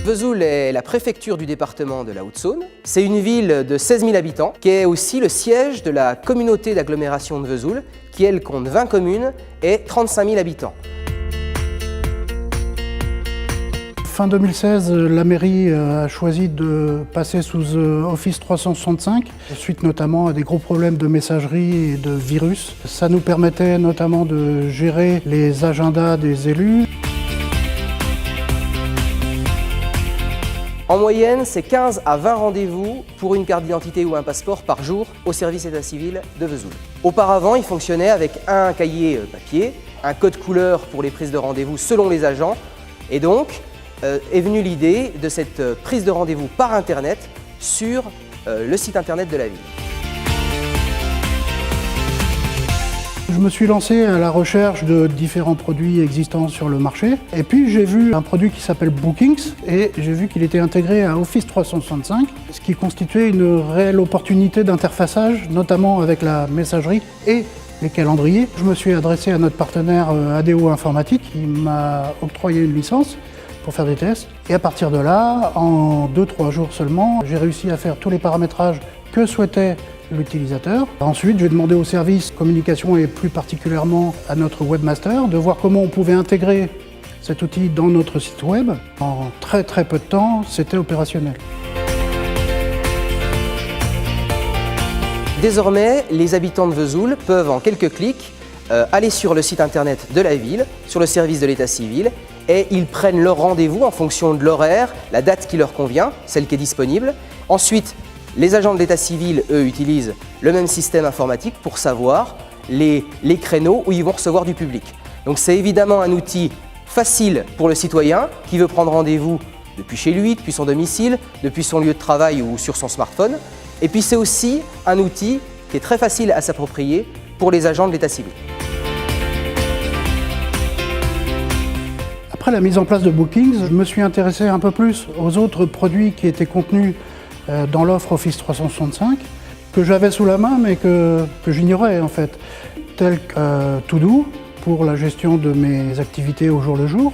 Vesoul est la préfecture du département de la Haute-Saône. C'est une ville de 16 000 habitants qui est aussi le siège de la communauté d'agglomération de Vesoul qui, elle, compte 20 communes et 35 000 habitants. Fin 2016, la mairie a choisi de passer sous Office 365, suite notamment à des gros problèmes de messagerie et de virus. Ça nous permettait notamment de gérer les agendas des élus. En moyenne, c'est 15 à 20 rendez-vous pour une carte d'identité ou un passeport par jour au service état civil de Vesoul. Auparavant, il fonctionnait avec un cahier papier, un code couleur pour les prises de rendez-vous selon les agents, et donc est venue l'idée de cette prise de rendez-vous par Internet sur le site Internet de la ville. Je me suis lancé à la recherche de différents produits existants sur le marché. Et puis j'ai vu un produit qui s'appelle Bookings et j'ai vu qu'il était intégré à Office 365, ce qui constituait une réelle opportunité d'interfaçage, notamment avec la messagerie et les calendriers. Je me suis adressé à notre partenaire ADO Informatique qui m'a octroyé une licence pour faire des tests. Et à partir de là, en 2-3 jours seulement, j'ai réussi à faire tous les paramétrages que souhaitait l'utilisateur. Ensuite, j'ai demandé au service communication et plus particulièrement à notre webmaster de voir comment on pouvait intégrer cet outil dans notre site web. En très peu de temps, c'était opérationnel. Désormais, les habitants de Vesoul peuvent en quelques clics aller sur le site internet de la ville, sur le service de l'état civil, et ils prennent leur rendez-vous en fonction de l'horaire, la date qui leur convient, celle qui est disponible. Ensuite, les agents de l'état civil, eux, utilisent le même système informatique pour savoir les créneaux où ils vont recevoir du public. Donc c'est évidemment un outil facile pour le citoyen qui veut prendre rendez-vous depuis chez lui, depuis son domicile, depuis son lieu de travail ou sur son smartphone. Et puis c'est aussi un outil qui est très facile à s'approprier pour les agents de l'état civil. Après la mise en place de Bookings, je me suis intéressé un peu plus aux autres produits qui étaient contenus dans l'offre Office 365, que j'avais sous la main mais que j'ignorais en fait, tels que To-Do pour la gestion de mes activités au jour le jour,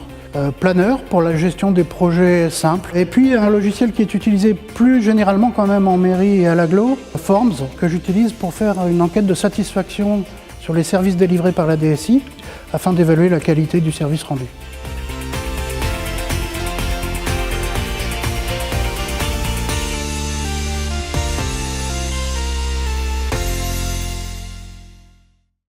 Planner pour la gestion des projets simples, et puis un logiciel qui est utilisé plus généralement quand même en mairie et à l'agglo, Forms, que j'utilise pour faire une enquête de satisfaction sur les services délivrés par la DSI afin d'évaluer la qualité du service rendu.